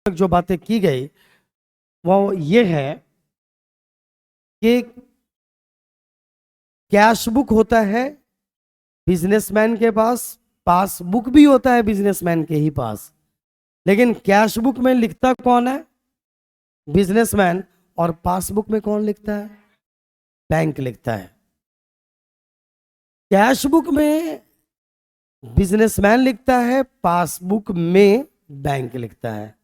जो बातें की गई वो ये है कि कैश बुक होता है बिजनेसमैन के पास, पासबुक भी होता है बिजनेसमैन के ही पास, लेकिन कैश बुक में लिखता कौन है? बिजनेसमैन। और पासबुक में कौन लिखता है? बैंक लिखता है। कैश बुक में बिजनेसमैन लिखता है, पासबुक में बैंक लिखता है।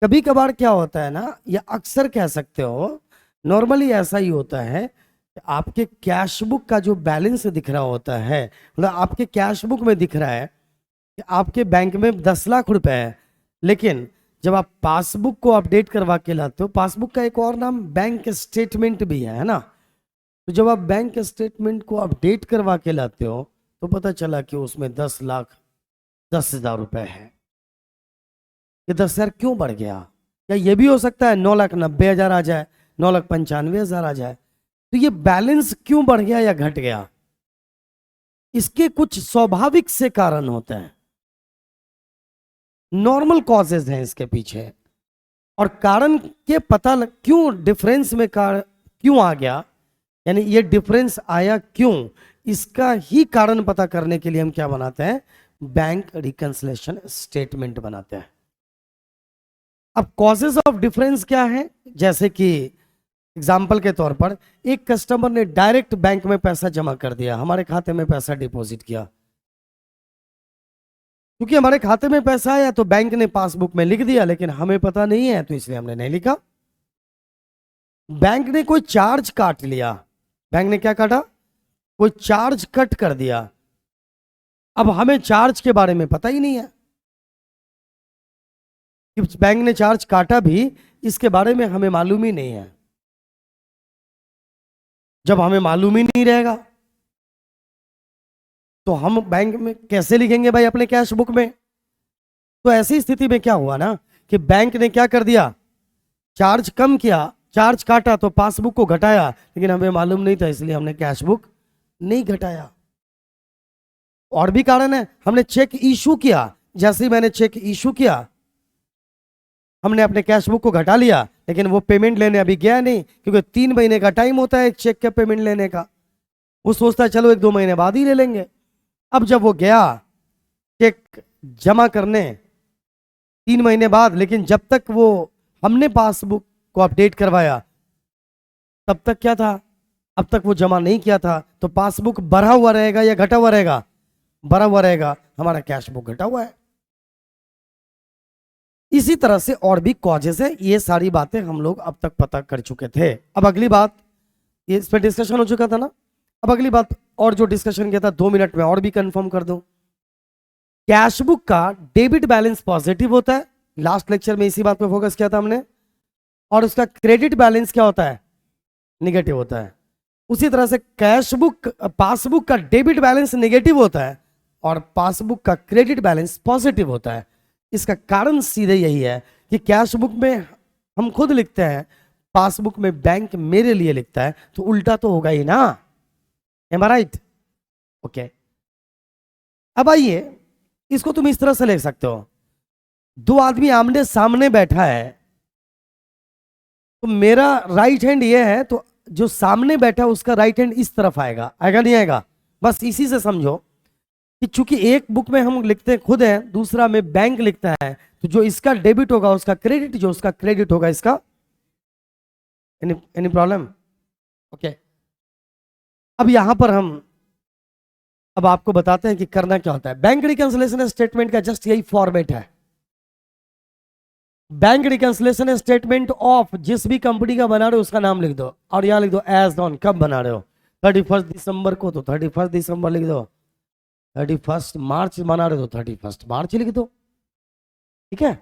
कभी कभार क्या होता है ना, या अक्सर कह सकते हो, नॉर्मली ऐसा ही होता है कि आपके कैश बुक का जो बैलेंस दिख रहा होता है, मतलब आपके कैश बुक में दिख रहा है कि आपके बैंक में 10 लाख रुपए है, लेकिन जब आप पासबुक को अपडेट करवा के लाते हो, पासबुक का एक और नाम बैंक स्टेटमेंट भी है ना, तो जब आप बैंक स्टेटमेंट को अपडेट करवा के लाते हो तो पता चला कि उसमें 10,10,10,000 रुपए है। ये 10,000 क्यों बढ़ गया? या ये भी हो सकता है 9,90,000 आ जाए, 9,95,000 आ जाए। तो ये बैलेंस क्यों बढ़ गया या घट गया? इसके कुछ स्वाभाविक से कारण होते हैं, नॉर्मल कॉजेज हैं इसके पीछे। और कारण के क्यों डिफरेंस में क्यों आ गया, यानी ये डिफरेंस आया क्यों, इसका ही कारण पता करने के लिए हम क्या बनाते हैं? बैंक रिकंसिलिएशन स्टेटमेंट बनाते हैं। अब कॉजेज ऑफ डिफरेंस क्या है? जैसे कि एग्जाम्पल के तौर पर एक कस्टमर ने डायरेक्ट बैंक में पैसा जमा कर दिया, हमारे खाते में पैसा डिपॉजिट किया। क्योंकि हमारे खाते में पैसा आया तो बैंक ने पासबुक में लिख दिया, लेकिन हमें पता नहीं है तो इसलिए हमने नहीं लिखा। बैंक ने कोई चार्ज काट लिया, बैंक ने क्या काटा? कोई चार्ज कट कर दिया। अब हमें चार्ज के बारे में पता ही नहीं है कि बैंक ने चार्ज काटा भी, इसके बारे में हमें मालूम ही नहीं है। जब हमें मालूम ही नहीं रहेगा तो हम बैंक में कैसे लिखेंगे भाई अपने कैश बुक में? तो ऐसी स्थिति में क्या हुआ ना कि बैंक ने क्या कर दिया? चार्ज कम किया, चार्ज काटा तो पासबुक को घटाया, लेकिन हमें मालूम नहीं था इसलिए हमने कैश बुक नहीं घटाया। और भी कारण है, हमने चेक इशू किया, जैसे ही मैंने चेक इशू किया हमने अपने कैश बुक को घटा लिया, लेकिन वो पेमेंट लेने अभी गया नहीं, क्योंकि 3 महीने का टाइम होता है एक चेक का पेमेंट लेने का। वो सोचता है चलो 1-2 महीने बाद ही ले लेंगे। अब जब वो गया चेक जमा करने 3 महीने बाद, लेकिन जब तक वो हमने पासबुक को अपडेट करवाया तब तक क्या था? अब तक वो जमा नहीं किया था, तो पासबुक बढ़ा हुआ रहेगा या घटा हुआ रहेगा? बढ़ा हुआ रहेगा, हमारा कैश बुक घटा हुआ है। इसी तरह से और भी कॉजेस है, ये सारी बातें हम लोग अब तक पता कर चुके थे। अब अगली बात, ये इस पर डिस्कशन हो चुका था ना, अब अगली बात और जो डिस्कशन किया था 2 मिनट में और भी कंफर्म कर दूं। कैश बुक का डेबिट बैलेंस पॉजिटिव होता है, लास्ट लेक्चर में इसी बात पे फोकस किया था हमने, और उसका क्रेडिट बैलेंस क्या होता है? निगेटिव होता है। उसी तरह से पासबुक का डेबिट बैलेंस नेगेटिव होता है और पासबुक का क्रेडिट बैलेंस पॉजिटिव होता है। इसका कारण सीधे यही है कि कैश बुक में हम खुद लिखते हैं, पासबुक में बैंक मेरे लिए लिखता है, तो उल्टा तो होगा ही ना। एम आई राइट? ओके, अब आइए, इसको तुम इस तरह से लिख सकते हो, 2 आदमी आमने सामने बैठा है, तो मेरा राइट हैंड ये है, तो जो सामने बैठा है उसका राइट हैंड इस तरफ आएगा, आएगा नहीं आएगा? बस इसी से समझो कि चूंकि एक बुक में हम लिखते खुद हैं, दूसरा में बैंक लिखता है, तो जो इसका डेबिट होगा उसका क्रेडिट, जो उसका क्रेडिट होगा इसका। Any problem? ओके, अब यहां पर हम अब आपको बताते हैं कि करना क्या होता है। बैंक रिकंसिलिएशन स्टेटमेंट का जस्ट यही फॉर्मेट है। बैंक रिकंसिलिएशन स्टेटमेंट ऑफ जिस भी कंपनी का बना रहे हो उसका नाम लिख दो, और यहां लिख दो एज ऑन, कब बना रहे हो? 31 दिसंबर को, तो 31 दिसंबर लिख दो। 31 मार्च बना रहे हो तो 31 मार्च लिख दो। ठीक है,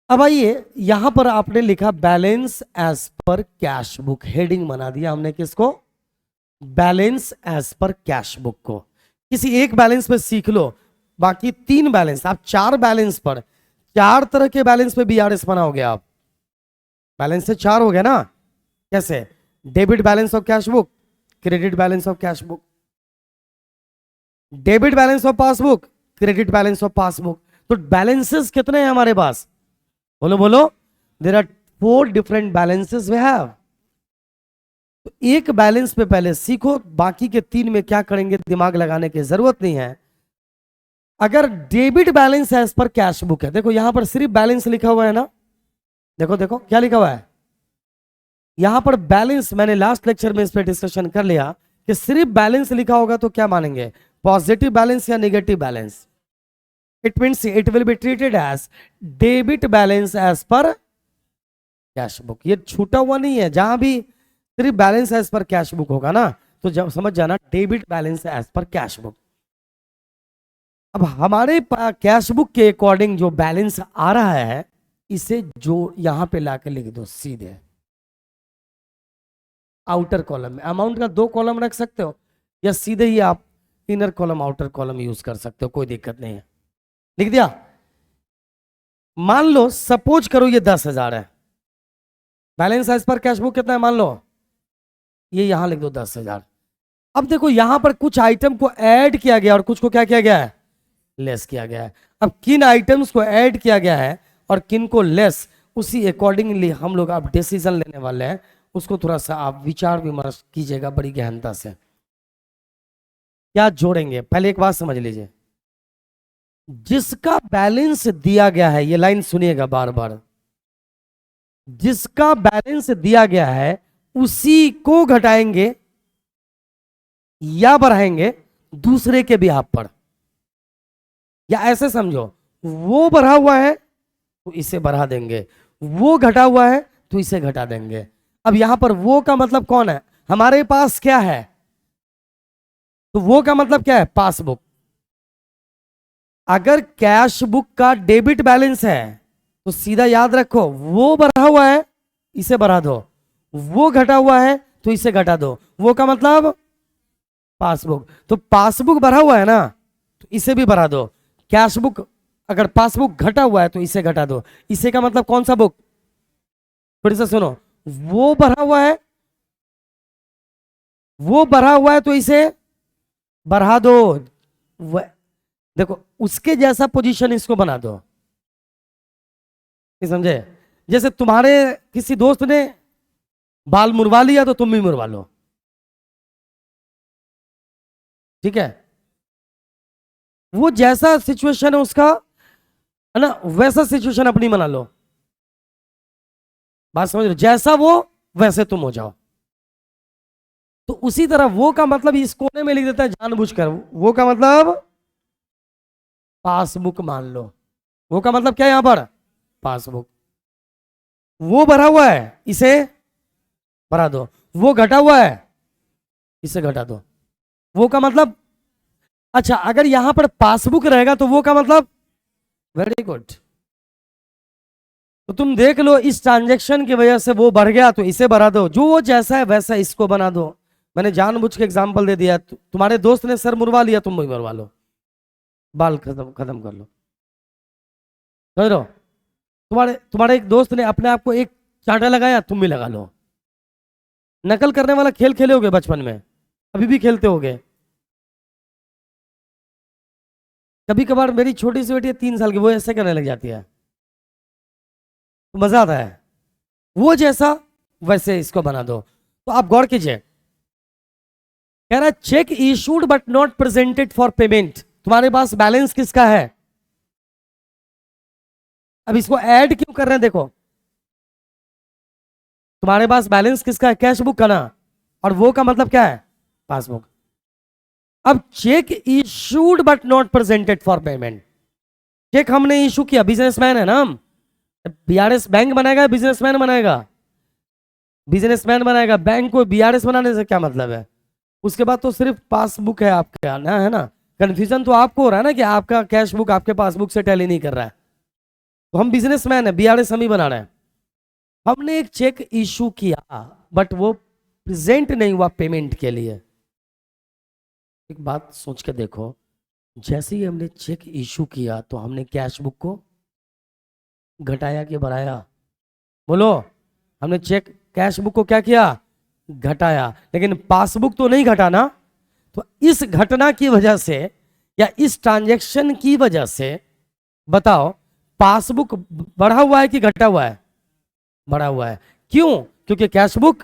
अब आइए, यहां पर आपने लिखा balance as per cash book, heading बना दिया हमने किसको? Balance as per cash book को। किसी एक बैलेंस पे सीख लो, बाकी 3 बैलेंस, आप 4 बैलेंस पर, 4 तरह के बैलेंस पे बीआरएस बनाओगे आप। बैलेंस से 4 हो गया ना? कैसे? Debit balance of cash book, credit balance of cash book, debit balance of passbook, credit balance of passbook. तो बैलेंसेस कितने हैं हमारे पास? बोलो बोलो, there are 4 different balances we have. तो एक बैलेंस पे पहले सीखो, बाकी के 3 में क्या करेंगे दिमाग लगाने की जरूरत नहीं है। अगर debit balance as per cash book है, देखो यहां पर सिर्फ बैलेंस लिखा हुआ है ना, देखो देखो क्या लिखा हुआ है यहां पर बैलेंस। मैंने लास्ट लेक्चर में इस पर डिस्कशन कर लिया कि सिर्फ बैलेंस लिखा होगा तो क्या मानेंगे, पॉजिटिव बैलेंस या negative balance. It means it will be treated as debit balance as per cash book. ये छूटा हुआ नहीं है, जहां भी सिर्फ balance as per cash book होगा ना तो जब समझ जाना debit balance as per cash book. अब हमारे कैश बुक के अकॉर्डिंग जो बैलेंस आ रहा है इसे जो यहां पे लाके लिख दो सीधे आउटर कॉलम में। अमाउंट का 2 कॉलम रख सकते हो या सीधे ही आप inner column outer column use कर सकते हो, कोई दिक्कत नहीं है। लिख दिया। मान लो सपोज करो ये 10,000 है, balance as per cash book कितना है मान लो, ये यहां लिख दो 10,000। अब देखो यहां पर कुछ आइटम को ऐड किया गया और कुछ को क्या किया गया है, लेस किया गया है। अब किन आइटम्स को ऐड किया गया है और किन को लेस, उसी अकॉर्डिंगली हम लोग अब डिसीजन लेने वाले हैं। उसको थोड़ा सा आप विचार विमर्श कीजिएगा बड़ी गहनता से। क्या जोड़ेंगे, पहले एक बात समझ लीजिए, जिसका बैलेंस दिया गया है, ये लाइन सुनिएगा बार बार, जिसका बैलेंस दिया गया है उसी को घटाएंगे या बढ़ाएंगे दूसरे के बिहाफ पर। या ऐसे समझो, वो बढ़ा हुआ है तो इसे बढ़ा देंगे, वो घटा हुआ है तो इसे घटा देंगे। अब यहां पर वो का मतलब कौन है, हमारे पास क्या है, तो वो का मतलब क्या है, पासबुक। अगर कैश बुक का डेबिट बैलेंस है तो सीधा याद रखो वो बढ़ा हुआ है इसे बढ़ा दो, वो घटा हुआ है तो इसे घटा दो, वो का मतलब पासबुक। तो पासबुक बढ़ा हुआ है ना तो इसे भी बढ़ा दो। कैश बुक, अगर पासबुक घटा हुआ है तो इसे घटा दो, इसे का मतलब कौन सा बुक, फिर से सुनो, वो बढ़ा हुआ है, वो बढ़ा हुआ है तो इसे बढ़ा दो। देखो उसके जैसा पोजीशन इसको बना दो, समझे। जैसे तुम्हारे किसी दोस्त ने बाल मुड़वा लिया तो तुम भी मुड़वा लो, ठीक है। वो जैसा सिचुएशन है उसका, है ना, वैसा सिचुएशन अपनी बना लो। बात समझ लो, जैसा वो वैसे तुम हो जाओ। तो उसी तरह वो का मतलब इस कोने में लिख देता है जानबूझकर, वो का मतलब पासबुक मान लो। वो का मतलब क्या है यहां पर, पासबुक। वो भरा हुआ है इसे भरा दो, वो घटा हुआ है इसे घटा दो, वो का मतलब। अच्छा अगर यहां पर पासबुक रहेगा तो वो का मतलब, वेरी गुड। तो तुम देख लो इस ट्रांजैक्शन की वजह से वो बढ़ गया तो इसे बढ़ा दो, जो वो जैसा है वैसा इसको बना दो। मैंने जानबूझ के एग्जांपल दे दिया, तुम्हारे दोस्त ने सर मुड़वा लिया तुम भी मुड़वा लो, बाल खत्म खत्म कर लो, समझ लो। तुम्हारे एक दोस्त ने अपने आप को एक चांटा लगाया तुम भी लगा लो। नकल करने वाला खेल खेले होगे बचपन में, अभी भी खेलते होगे। कभी कभार मेरी छोटी सी बेटी है 3 साल की, वो ऐसे करने लग जाती है तो मजा आता है। वो जैसा वैसे इसको बना दो। तो आप गौर कीजिए, कह रहा है check issued but not presented for payment. तुम्हारे पास बैलेंस किसका है, अब इसको ऐड क्यों कर रहे हैं, देखो तुम्हारे पास बैलेंस किसका है, कैश बुक का ना, और वो का मतलब क्या है, पासबुक। अब cheque issued but not presented for payment, cheque हमने इशू किया, बिजनेसमैन है ना हम, बीआरएस बैंक बनाएगा बिजनेसमैन बनाएगा, बिजनेसमैन बनाएगा, बैंक को बीआरएस बनाने से क्या मतलब है। उसके बाद तो सिर्फ पासबुक है आपका ना, है ना। कंफ्यूजन तो आपको हो रहा है ना कि आपका कैश बुक आपके पासबुक से टैली नहीं कर रहा है, तो हम बिजनेसमैन है, बीआरएस हम ही बना रहे हैं। हमने एक चेक इशू किया बट वो प्रेजेंट नहीं हुआ पेमेंट के लिए। एक बात सोच के देखो, जैसे ही हमने चेक इशू किया तो हमने कैश बुक को घटाया कि बढ़ाया, बोलो। हमने चेक कैश बुक को क्या किया, घटाया, लेकिन पासबुक तो नहीं घटाना। तो इस घटना की वजह से या इस ट्रांजैक्शन की वजह से बताओ पासबुक बढ़ा हुआ है कि घटा हुआ है? बढ़ा हुआ है। क्यों? क्योंकि कैश बुक,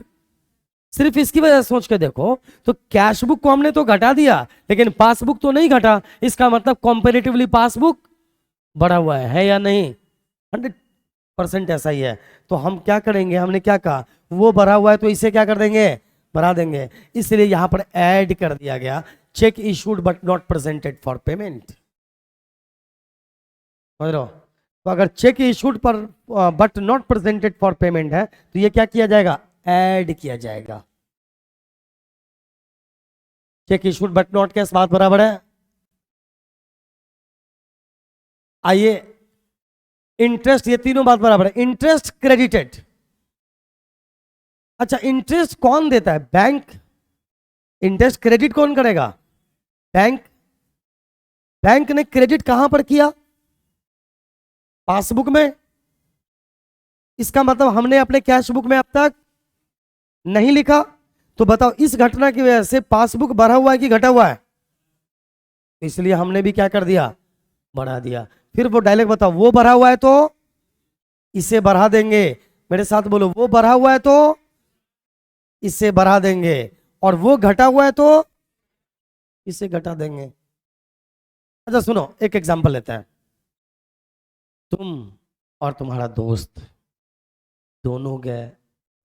सिर्फ इसकी वजह से सोच के देखो तो कैश बुक को हमने तो घटा दिया लेकिन पासबुक तो नहीं घटा, इसका मतलब कंपैरेटिवली पासबुक बढ़ा हुआ है या नहीं? 100% ऐसा ही है। तो हम क्या करेंगे, हमने क्या कहा, वो बढ़ा हुआ है तो इसे क्या कर देंगे, बढ़ा देंगे। इसलिए यहां पर ऐड कर दिया गया check issued but not presented for payment. समझ लो, तो अगर चेक इशूड पर but not presented for payment है तो ये क्या किया जाएगा, ऐड किया जाएगा। चेक इशूड बट नॉट कैस बात बराबर है। आइए इंटरेस्ट, ये तीनों बात बराबर है। इंटरेस्ट क्रेडिटेड, अच्छा इंटरेस्ट कौन देता है, बैंक। इंटरेस्ट क्रेडिट कौन करेगा, बैंक। बैंक ने क्रेडिट कहां पर किया, पासबुक में। इसका मतलब हमने अपने कैश बुक में अब तक नहीं लिखा। तो बताओ इस घटना की वजह से पासबुक बढ़ा हुआ है कि घटा हुआ है, इसलिए हमने भी क्या कर दिया, बढ़ा दिया। फिर वो डायलॉग बताओ, वो बढ़ा हुआ है तो इसे बढ़ा देंगे। मेरे साथ बोलो, वो बढ़ा हुआ है तो इसे बढ़ा देंगे, और वो घटा हुआ है तो इसे घटा देंगे। अच्छा सुनो, एक एग्जांपल लेते हैं। तुम और तुम्हारा दोस्त दोनों गए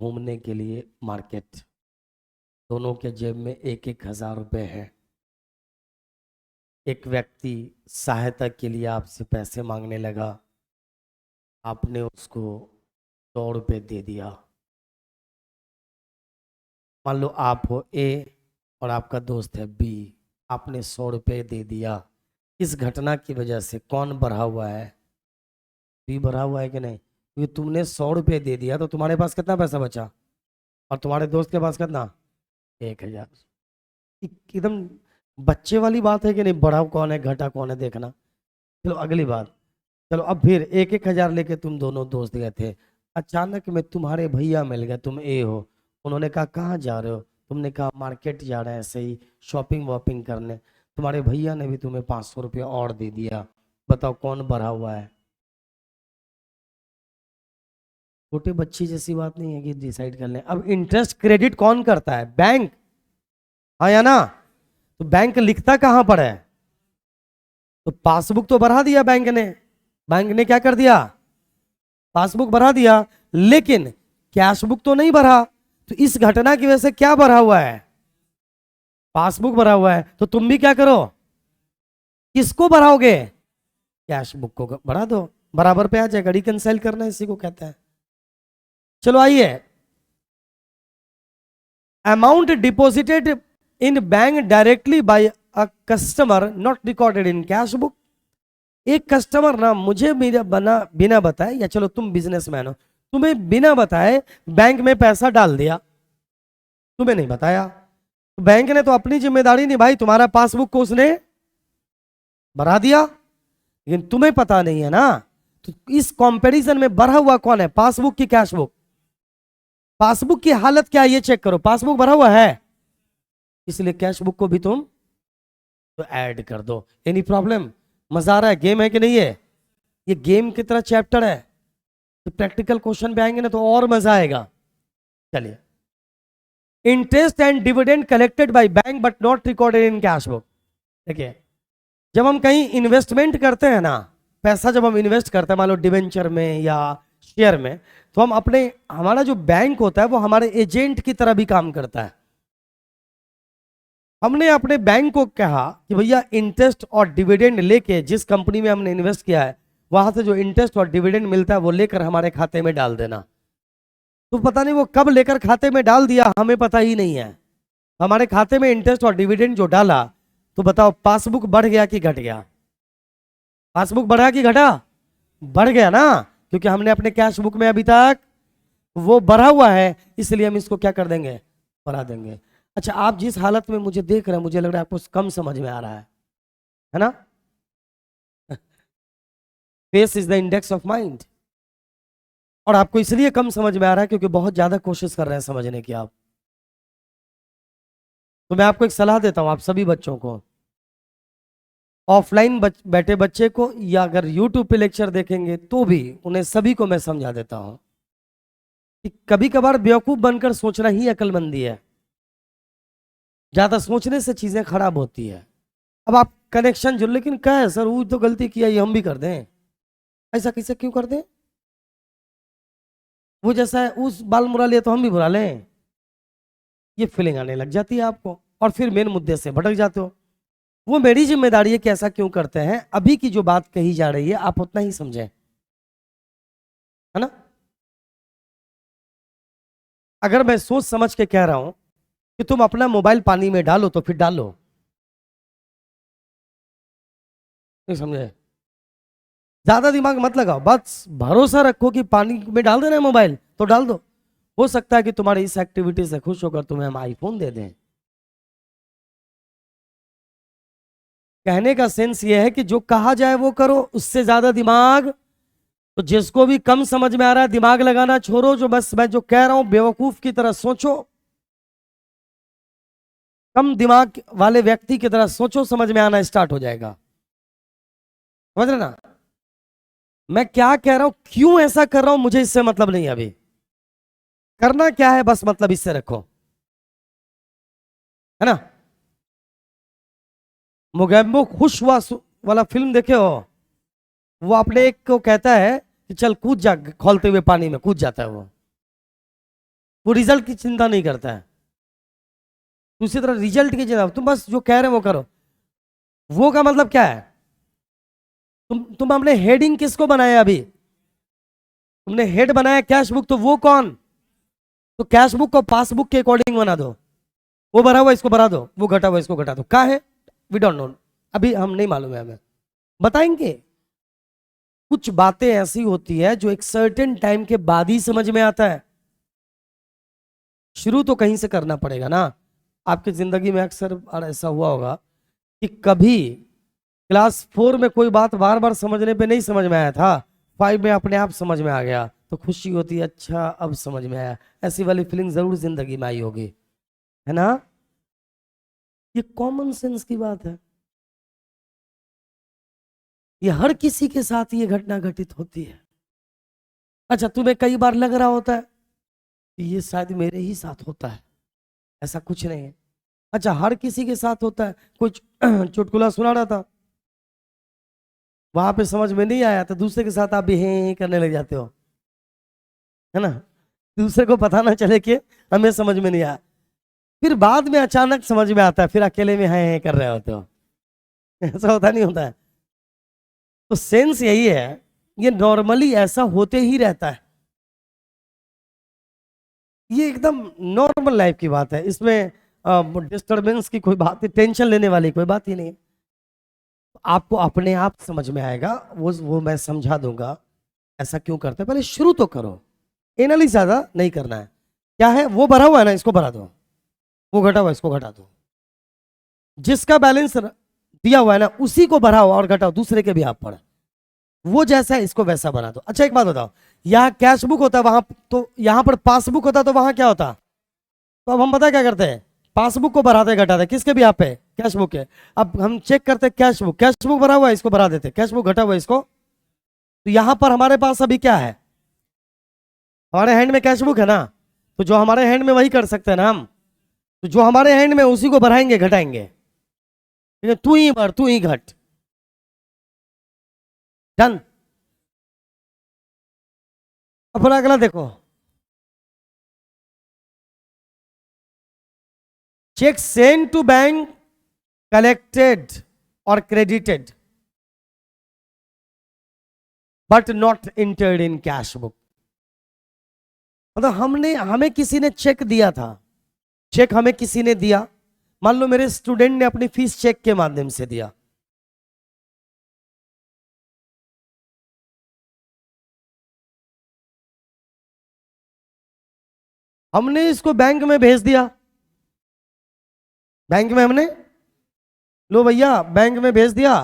घूमने के लिए मार्केट, दोनों के जेब में 1,000 रुपए है। एक व्यक्ति सहायता के लिए आपसे पैसे मांगने लगा, आपने उसको 100 रुपये दे दिया। मान लो आप हो ए और आपका दोस्त है बी, आपने 100 रुपये दे दिया। इस घटना की वजह से कौन बढ़ा हुआ है, बी बढ़ा हुआ है कि नहीं? क्योंकि तुमने 100 रुपये दे दिया तो तुम्हारे पास कितना पैसा बचा, और तुम्हारे दोस्त के पास कितना, 1,000। एकदम बच्चे वाली बात है कि नहीं, बढ़ा कौन है घटा कौन है देखना। चलो अगली बात, चलो अब फिर 1,000 लेके तुम दोनों दोस्त गए थे, अचानक में तुम्हारे भैया मिल गए, तुम ए हो, उन्होंने कहा कहाँ जा रहे हो, तुमने कहा मार्केट जा रहे हैं ऐसे ही शॉपिंग वॉपिंग करने, तुम्हारे भैया ने भी तुम्हें 500 रुपये और दे दिया। बताओ कौन बढ़ा हुआ है? छोटे बच्ची जैसी बात नहीं है कि डिसाइड कर लें। अब इंटरेस्ट क्रेडिट कौन करता है, बैंक, हाँ या ना? तो बैंक लिखता कहां पर है, तो पासबुक तो बढ़ा दिया बैंक ने। बैंक ने क्या कर दिया, पासबुक बढ़ा दिया, लेकिन कैश बुक तो नहीं बढ़ा। तो इस घटना की वजह से क्या बढ़ा हुआ है, पासबुक बढ़ा हुआ है। तो तुम भी क्या करो, किसको बढ़ाओगे, कैश बुक को बढ़ा दो, बराबर पे आ जाएगा। रिकंसाइल करना इसी को कहते हैं। चलो आइए, amount deposited in bank directly by a customer not recorded in cash book. एक कस्टमर ना मुझे बिना बताए, या चलो तुम बिजनेसमैन हो, तुम्हें बिना बताए बैंक में पैसा डाल दिया, तुम्हें नहीं बताया, तो बैंक ने तो अपनी जिम्मेदारी निभाई, तुम्हारा पासबुक को उसने बढ़ा दिया, लेकिन तुम्हें पता नहीं है ना। तो इस कंपैरिजन में बढ़ा हुआ कौन है, पासबुक की कैश बुक? पासबुक की हालत क्या है ये चेक करो, पासबुक भरा हुआ है, इसलिए कैश बुक को भी तुम तो ऐड कर दो। Any problem? मजा आ रहा है, गेम है कि नहीं है? ये गेम की तरह चैप्टर है, तो प्रैक्टिकल क्वेश्चन पे आएंगे ना तो और मजा आएगा। चलिए, interest and dividend collected by bank but not recorded in cash book. देखिए, जब हम कहीं इन्वेस्टमेंट करते हैं ना, पैसा जब हम इन्वेस्ट करते हैं, मान लो डिवेंचर में या शेयर में, तो हम अपने, हमारा जो बैंक होता है वो हमारे एजेंट की तरह भी काम करता है। हमने अपने बैंक को कहा कि भैया इंटरेस्ट और डिविडेंड लेके जिस कंपनी में हमने इन्वेस्ट किया है वहां से जो इंटरेस्ट और डिविडेंड मिलता है वो लेकर हमारे खाते में डाल देना। तो पता नहीं वो कब लेकर खाते में डाल दिया, हमें पता ही नहीं है। हमारे खाते में इंटरेस्ट और डिविडेंड जो डाला, तो बताओ पासबुक बढ़ गया कि घट गया? पासबुक बढ़ा कि घटा? बढ़ गया ना, क्योंकि हमने अपने कैश बुक में अभी तक वो बढ़ा हुआ है, इसलिए हम इसको क्या कर देंगे, बढ़ा देंगे। अच्छा, आप जिस हालत में मुझे देख रहे हैं, मुझे लग रहा है आपको कम समझ में आ रहा है ना? Face is the index of mind, और आपको इसलिए कम समझ में आ रहा है क्योंकि बहुत ज्यादा कोशिश कर रहे हैं समझने की आप। तो मैं आपको एक सलाह देता हूं, आप सभी बच्चों को, ऑफलाइन बैठे बच्चे को या अगर यूट्यूब पे लेक्चर देखेंगे तो भी उन्हें सभी को मैं समझा देता हूं कि कभी कभार बेवकूफ बनकर सोचना ही अक्लमंदी है। ज्यादा सोचने से चीजें खराब होती है। अब आप कनेक्शन जुड़, लेकिन क्या है सर, वो तो गलती किया, ये हम भी कर दें, ऐसा कैसे क्यों कर दें? वो जैसा है उस बाल मुरा लिया तो हम भी बुरा लें, ये फीलिंग आने लग जाती है आपको और फिर मेन मुद्दे से भटक जाते हो। वो मेरी जिम्मेदारी है कि ऐसा क्यों करते हैं। अभी की जो बात कही जा रही है आप उतना ही समझें, है ना। अगर मैं सोच समझ के कह रहा हूं कि तुम अपना मोबाइल पानी में डालो तो फिर डालो, नहीं समझे? ज्यादा दिमाग मत लगाओ, बस भरोसा रखो कि पानी में डाल देना है मोबाइल तो डाल दो। हो सकता है कि तुम्हारी इस एक्टिविटी से खुश होकर तुम्हें हम आईफोन दे दें। कहने का सेंस ये है कि जो कहा जाए वो करो, उससे ज्यादा दिमाग, तो जिसको भी कम समझ में आ रहा है दिमाग लगाना छोड़ो, जो बस मैं जो कह रहा हूं बेवकूफ की तरह सोचो, कम दिमाग वाले व्यक्ति की तरह सोचो, समझ में आना स्टार्ट हो जाएगा। समझ रहे ना मैं क्या कह रहा हूं, क्यों ऐसा कर रहा हूं मुझे इससे मतलब नहीं। अभी करना क्या है बस मतलब इससे रखो, है ना। मोगैम्बो खुश हुआ वाला फिल्म देखे हो? वो अपने एक को कहता है कि चल कूद जा, खोलते हुए पानी में कूद जाता है वो रिजल्ट की चिंता नहीं करता है। दूसरी तरह रिजल्ट की चिंता, तुम बस जो कह रहे हो वो करो। वो का मतलब क्या है, तुम अपने हेडिंग किसको बनाया? अभी तुमने हेड बनाया कैश बुक, तो वो कौन? तो कैश बुक को पासबुक के अकॉर्डिंग बना दो, वो भरा हुआ इसको भरा दो, वो घटा हुआ इसको घटा दो। क्या है वी डोंट नो, अभी हम नहीं मालूम है, हमें बताएंगे। कुछ बातें ऐसी होती है जो एक सर्टेन टाइम के बाद ही समझ में आता है। शुरू तो कहीं से करना पड़ेगा ना। आपकी जिंदगी में अक्सर ऐसा हुआ होगा कि कभी क्लास 4 में कोई बात बार बार समझने पे नहीं समझ में आया था, 5 में अपने आप समझ में आ गया तो खुशी होती है, अच्छा अब समझ में आया। ऐसी वाली फीलिंग जरूर जिंदगी में आई होगी, है ना। ये कॉमन सेंस की बात है, ये हर किसी के साथ ये घटना घटित होती है। अच्छा तुम्हें कई बार लग रहा होता है कि ये शायद मेरे ही साथ होता है, ऐसा कुछ नहीं है। अच्छा हर किसी के साथ होता है। कुछ चुटकुला सुना रहा था, वहां पे समझ में नहीं आया तो दूसरे के साथ आप भी हे करने लग जाते हो, है ना। दूसरे को पता ना चले कि हमें समझ में नहीं आया, फिर बाद में अचानक समझ में आता है, फिर अकेले में हे कर रहे होते हो। ऐसा होता नहीं होता है? तो सेंस यही है, ये नॉर्मली ऐसा होते ही रहता है। ये एकदम नॉर्मल लाइफ की बात है, इसमें डिस्टरबेंस की कोई बात, टेंशन लेने वाली कोई बात ही नहीं है। आपको अपने आप समझ में आएगा, वो मैं समझा दूंगा ऐसा क्यों करते हैं। पहले शुरू तो करो, एनालिसिस ज्यादा नहीं करना है। क्या है वो भरा हुआ है ना, इसको भरा दो, वो घटा हुआ इसको घटा दो, जिसका बैलेंस दिया हुआ है ना उसी को भराओ और घटाओ, दूसरे के भी आप पढ़े, वो जैसा है इसको वैसा बना दो। अच्छा एक बात बताओ, यहाँ कैश बुक होता है वहां, तो यहाँ पर पासबुक होता तो वहां क्या होता? तो अब हम पता क्या करते हैं, पासबुक को बढ़ाते घटाते, किसके भी आप पे? कैश बुक है। अब हम चेक करते हैं कैश बुक भरा हुआ है इसको बढ़ा देते, कैश बुक घटा हुआ है इसको, तो यहां पर हमारे पास अभी क्या है? हमारे हैंड में कैश बुक है ना, तो जो हमारे हैंड में वही कर सकते हैं ना हम, तो जो हमारे हैंड में उसी को बढ़ाएंगे घटाएंगे, ठीक है। तू ही बढ़ तू ही घट, डन। अपना अगला देखो, cheque send to bank collected और credited but not entered in cash book. मतलब हमें किसी ने चेक दिया था, चेक हमें किसी ने दिया, मान लो मेरे स्टूडेंट ने अपनी फीस चेक के माध्यम से दिया, हमने इसको बैंक में भेज दिया, बैंक में हमने, लो भैया बैंक में भेज दिया,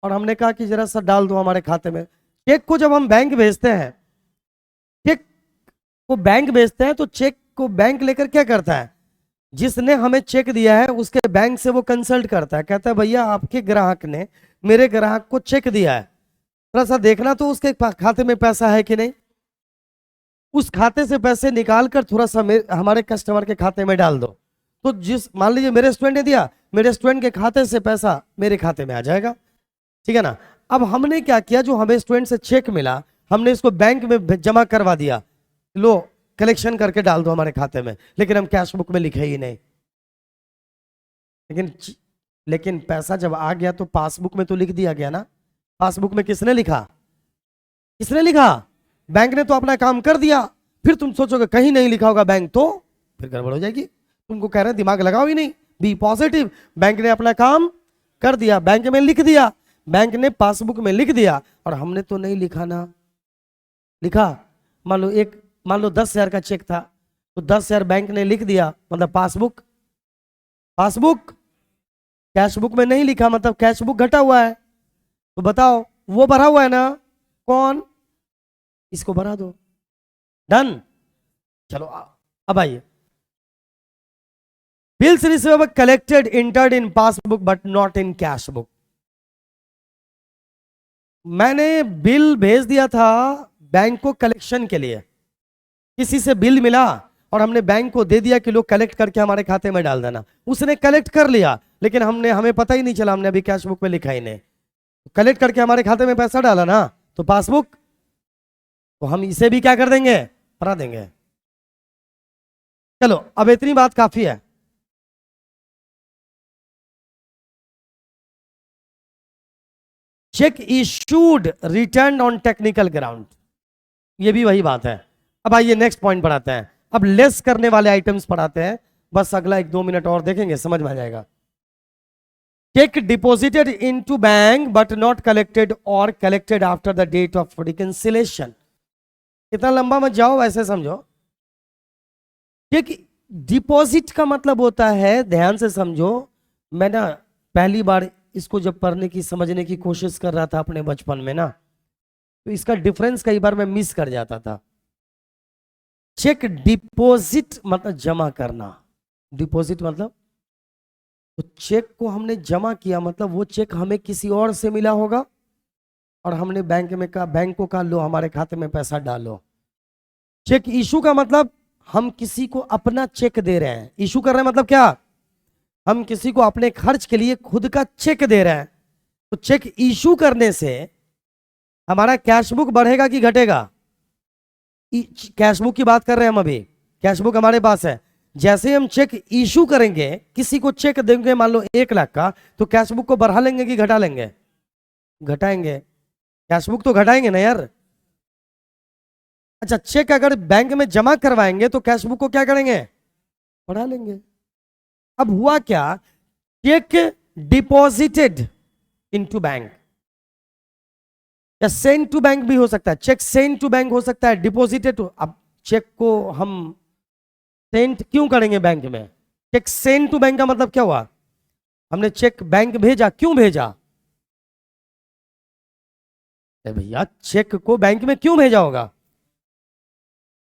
और हमने कहा कि जरा सा डाल दो हमारे खाते में। चेक को जब हम बैंक भेजते हैं, चेक को बैंक भेजते हैं तो चेक को बैंक लेकर क्या करता है, जिसने हमें चेक दिया है उसके बैंक से वो कंसल्ट करता है, कहता है भैया आपके ग्राहक ने मेरे ग्राहक को चेक दिया है, थोड़ा सा देखना तो उसके खाते में पैसा है कि नहीं, उस खाते से पैसे निकाल कर थोड़ा सा हमारे कस्टमर के खाते में डाल दो। तो जिस मान लीजिए मेरे स्टूडेंट ने दिया, मेरे स्टूडेंट के खाते से पैसा मेरे खाते में आ जाएगा, ठीक है ना। अब हमने क्या किया, जो हमें स्टूडेंट से चेक मिला हमने इसको बैंक में जमा करवा दिया, लो कलेक्शन करके डाल दो हमारे खाते में, लेकिन हम कैश बुक में लिखे ही नहीं। लेकिन लेकिन पैसा जब आ गया तो पासबुक में तो लिख दिया गया ना। पासबुक में किसने लिखा, किसने लिखा, बैंक ने तो अपना काम कर दिया। फिर तुम सोचोगे कहीं नहीं लिखा होगा बैंक, तो फिर गड़बड़ हो जाएगी। तुमको कह रहे हैं दिमाग लगाओ ही नहीं, बी पॉजिटिव। बैंक ने अपना काम कर दिया, बैंक में लिख दिया, बैंक ने पासबुक में लिख दिया, और हमने तो नहीं लिखा ना। लिखा, मान लो 10,000 का चेक था, तो 10,000 बैंक ने लिख दिया, मतलब पासबुक कैश बुक में नहीं लिखा, मतलब कैश बुक घटा हुआ है। तो बताओ वो भरा हुआ है ना, कौन, इसको भरा दो, डन। चलो अब आइए, bills receivable collected entered in passbook but not in cash book. मैंने बिल भेज दिया था बैंक को कलेक्शन के लिए, किसी से बिल मिला और हमने बैंक को दे दिया कि लोग कलेक्ट करके हमारे खाते में डाल देना। उसने कलेक्ट कर लिया, लेकिन हमें पता ही नहीं चला, हमने अभी कैश बुक में लिखा ही नहीं। कलेक्ट करके हमारे खाते में पैसा डाला ना, तो पासबुक, तो हम इसे भी क्या कर देंगे, भरा देंगे। चलो अब इतनी बात काफी है। Check issued return on technical ground, ये भी वही बात है। अब आइए नेक्स्ट पॉइंट पढ़ाते हैं, अब लेस करने वाले आइटम्स पढ़ाते हैं, बस अगला 1-2 मिनट और देखेंगे, समझ में आ जाएगा। Cheque deposited into bank but not collected और collected after the date of reconciliation. इतना लंबा मत जाओ, वैसे समझो। चेक डिपॉजिट का मतलब होता है, ध्यान से समझो, मैं ना पहली बार इसको जब पढ़ने की समझने की कोशिश कर रहा था अपने बचपन में ना, तो इसका डिफरेंस कई बार मैं मिस कर जाता था। चेक डिपॉजिट मतलब जमा करना, डिपॉजिट मतलब तो चेक को हमने जमा किया, मतलब वो चेक हमें किसी और से मिला होगा और हमने बैंक में कहा, बैंक को कहा लो हमारे खाते में पैसा डालो। चेक इशू का मतलब हम किसी को अपना चेक दे रहे हैं, इशू कर रहे हैं मतलब क्या, हम किसी को अपने खर्च के लिए खुद का चेक दे रहे हैं। तो चेक इशू करने से हमारा कैश बुक बढ़ेगा कि घटेगा, कैश बुक की बात कर रहे हैं हम अभी, कैश बुक हमारे पास है। जैसे हम चेक इशू करेंगे, किसी को चेक देंगे मान लो 1 लाख का, तो कैश बुक को बढ़ा लेंगे कि घटा लेंगे, घटाएंगे, कैश बुक तो घटाएंगे ना यार। अच्छा, चेक अगर बैंक में जमा करवाएंगे तो कैश बुक को क्या करेंगे, बढ़ा लेंगे। अब हुआ क्या, चेक डिपॉजिटेड इनटू बैंक, या सेंड टू बैंक भी हो सकता है, चेक सेंड टू बैंक हो सकता है, डिपॉजिटेड। अब चेक को हम सेंड क्यों करेंगे बैंक में, चेक सेंड टू बैंक का मतलब क्या हुआ, हमने चेक बैंक भेजा, क्यों भेजा, भैया चेक को बैंक में क्यों भेजा होगा,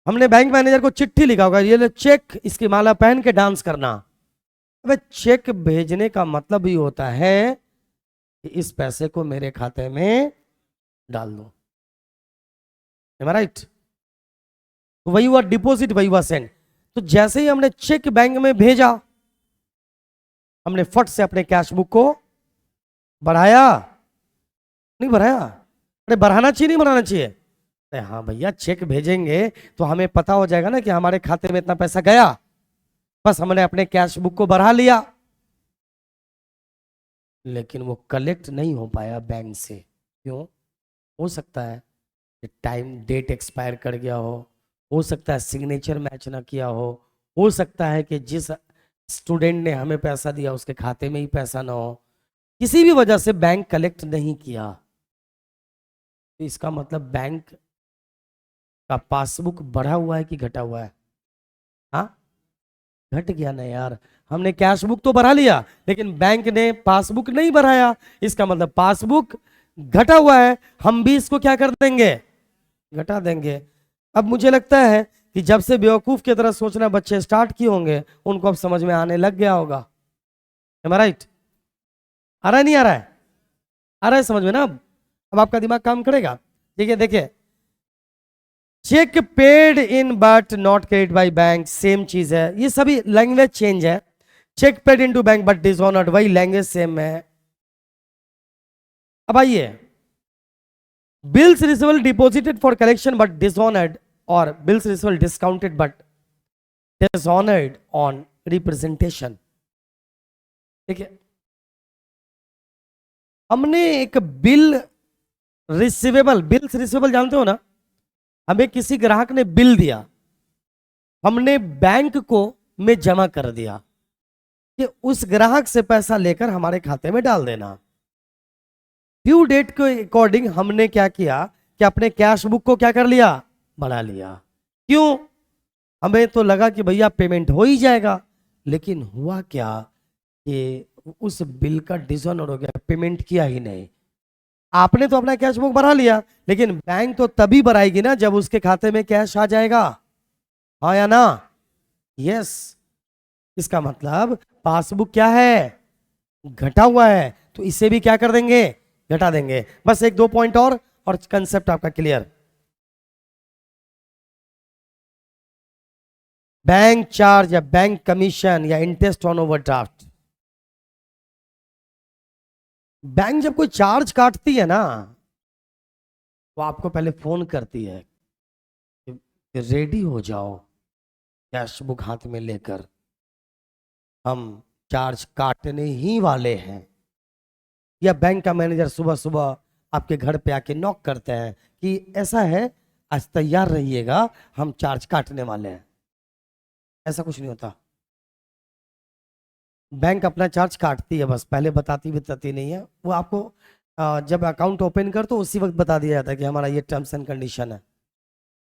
हमने बैंक मैनेजर को चिट्ठी लिखा होगा, ये ले चेक, इसकी माला पहन के डांस करना। अब चेक भेजने का मतलब ही होता है कि इस पैसे को मेरे खाते में डाल दो, राइट। तो वही हुआ डिपॉजिट, वही हुआ सेंड। तो जैसे ही हमने चेक बैंक में भेजा, हमने फट से अपने कैश बुक को बढ़ाया, नहीं बढ़ाया, अरे बढ़ाना चाहिए नहीं बढ़ाना चाहिए, हाँ भैया चेक भेजेंगे तो हमें पता हो जाएगा ना कि हमारे खाते में इतना पैसा गया, बस हमने अपने कैश बुक को बढ़ा लिया, लेकिन वो कलेक्ट नहीं हो पाया बैंक से। क्यों, हो सकता है कि टाइम डेट एक्सपायर कर गया हो सकता है सिग्नेचर मैच ना किया हो सकता है कि जिस स्टूडेंट ने हमें पैसा दिया उसके खाते में ही पैसा ना हो, किसी भी वजह से बैंक कलेक्ट नहीं किया, तो इसका मतलब बैंक का पासबुक बढ़ा हुआ है कि घटा हुआ है, हाँ घट गया ना यार। हमने कैश बुक तो बढ़ा लिया लेकिन बैंक ने पासबुक नहीं बढ़ाया, इसका मतलब पासबुक घटा हुआ है, हम भी इसको क्या कर देंगे, घटा देंगे। अब मुझे लगता है कि जब से बेवकूफ की तरह सोचना बच्चे स्टार्ट किए होंगे, उनको अब समझ में आने लग गया होगा। Am I right? आ रहा है नहीं आ रहा है? आ रहा है समझ में ना? अब आपका दिमाग काम करेगा। ठीक है, देखिए, cheque paid in but not credit by bank, same चीज है, ये सभी लैंग्वेज चेंज है। Cheque paid into bank but dishonoured, वही लैंग्वेज सेम है। अब आइए, bills receivable deposited for collection but dishonoured, और bills receivable discounted but dishonoured on representation. देखिए, हमने एक बिल्स रिसीवेबल जानते हो ना, हमें किसी ग्राहक ने बिल दिया, हमने बैंक को में जमा कर दिया कि उस ग्राहक से पैसा लेकर हमारे खाते में डाल देना। ड्यू डेट के अकॉर्डिंग हमने क्या किया कि अपने कैश बुक को क्या कर लिया, बढ़ा लिया। क्यों? हमें तो लगा कि भैया पेमेंट हो ही जाएगा, लेकिन हुआ क्या कि उस बिल का डिसऑनर हो गया, पेमेंट किया ही नहीं। आपने तो अपना कैश बुक बढ़ा लिया, लेकिन बैंक तो तभी बढ़ाएगी ना जब उसके खाते में कैश आ जाएगा, हाँ या ना? यस। इसका मतलब पासबुक क्या है, घटा हुआ है, तो इसे भी क्या कर देंगे, घटा देंगे। बस एक दो पॉइंट और कंसेप्ट आपका क्लियर। बैंक चार्ज या बैंक कमीशन या इंटरेस्ट ऑन ओवरड्राफ्ट, बैंक जब कोई चार्ज काटती है ना, वो आपको पहले फोन करती है कि रेडी हो जाओ, कैश बुक हाथ में लेकर, हम चार्ज काटने ही वाले हैं। या बैंक का मैनेजर सुबह सुबह आपके घर पे आके नॉक करते हैं कि ऐसा है, आज तैयार रहिएगा, हम चार्ज काटने वाले हैं। ऐसा कुछ नहीं होता। बैंक अपना चार्ज काटती है, बस पहले बताती नहीं है। वो आपको जब अकाउंट ओपन कर तो उसी वक्त बता दिया जाता है कि हमारा ये टर्म्स एंड कंडीशन है।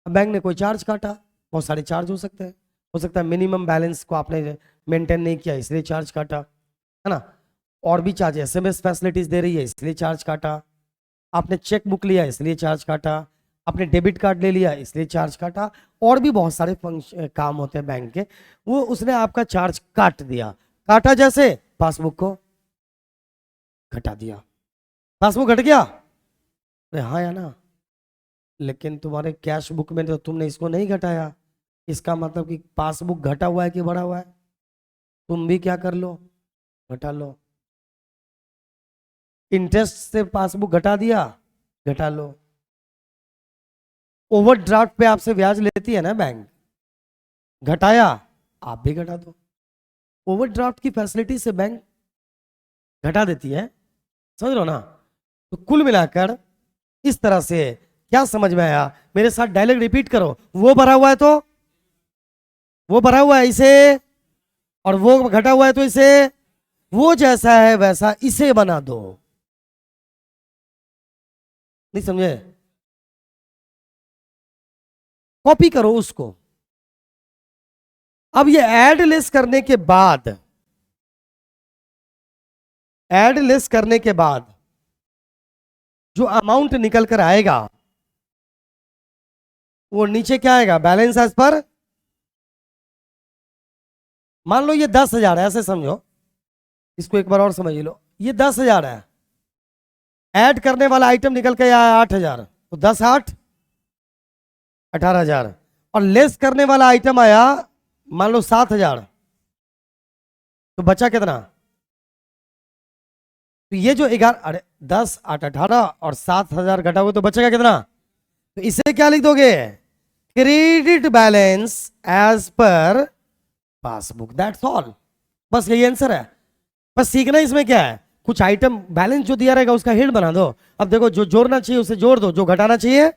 अब बैंक ने कोई चार्ज काटा, बहुत सारे चार्ज हो सकते हैं। हो सकता है मिनिमम बैलेंस को आपने मेंटेन नहीं किया इसलिए चार्ज काटा, है ना? और भी चार्ज, SMS फैसिलिटीज दे रही है इसलिए चार्ज काटा, आपने चेक बुक लिया इसलिए चार्ज काटा, आपने डेबिट कार्ड ले लिया इसलिए चार्ज काटा, और भी बहुत सारे काम होते हैं बैंक के, वो उसने आपका चार्ज काट दिया। काटा जैसे पासबुक को घटा दिया, पासबुक घट गया, अरे हाँ या ना? लेकिन तुम्हारे कैश बुक में तो तुमने इसको नहीं घटाया, इसका मतलब कि पासबुक घटा हुआ है कि बढ़ा हुआ है? तुम भी क्या कर लो, घटा लो। इंटरेस्ट से पासबुक घटा दिया, घटा लो। ओवरड्राफ्ट पे आपसे ब्याज लेती है ना बैंक, घटाया, आप भी घटा दो। ओवरड्राफ्ट की फैसिलिटी से बैंक घटा देती है, समझ लो ना? तो कुल मिलाकर इस तरह से क्या समझ में आया? मेरे साथ डायलॉग रिपीट करो। वो भरा हुआ है तो वो भरा हुआ है इसे, और वो घटा हुआ है तो इसे, वो जैसा है वैसा इसे बना दो। नहीं समझे? कॉपी करो उसको। अब ये ऐड लेस करने के बाद, ऐड लेस करने के बाद जो अमाउंट निकल कर आएगा वो नीचे क्या आएगा, बैलेंस एज पर। मान लो ये 10,000 है, ऐसे समझो, इसको एक बार और समझ लो। ये 10,000 है, ऐड करने वाला आइटम निकल के आया 8,000, तो 10 8 18,000, और लेस करने वाला आइटम आया मान लो 7,000, तो बचा कितना? तो ये जो 10 8 18 और 7,000 घटा हुआ, तो बचेगा कितना? तो इसे क्या लिख दोगे, credit balance as per passbook, that's all. बस यही आंसर है। बस सीखना इसमें क्या है, कुछ आइटम बैलेंस जो दिया रहेगा उसका हेड बना दो। अब देखो, जो जोड़ना चाहिए उसे जोड़ दो, जो घटाना चाहिए,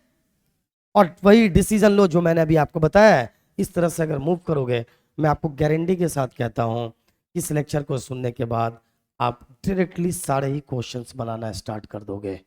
और वही डिसीजन लो जो मैंने अभी आपको बताया है। इस तरह से अगर मूव करोगे, मैं आपको गारंटी के साथ कहता हूं, इस लेक्चर को सुनने के बाद आप डायरेक्टली सारे ही क्वेश्चंस बनाना स्टार्ट कर दोगे।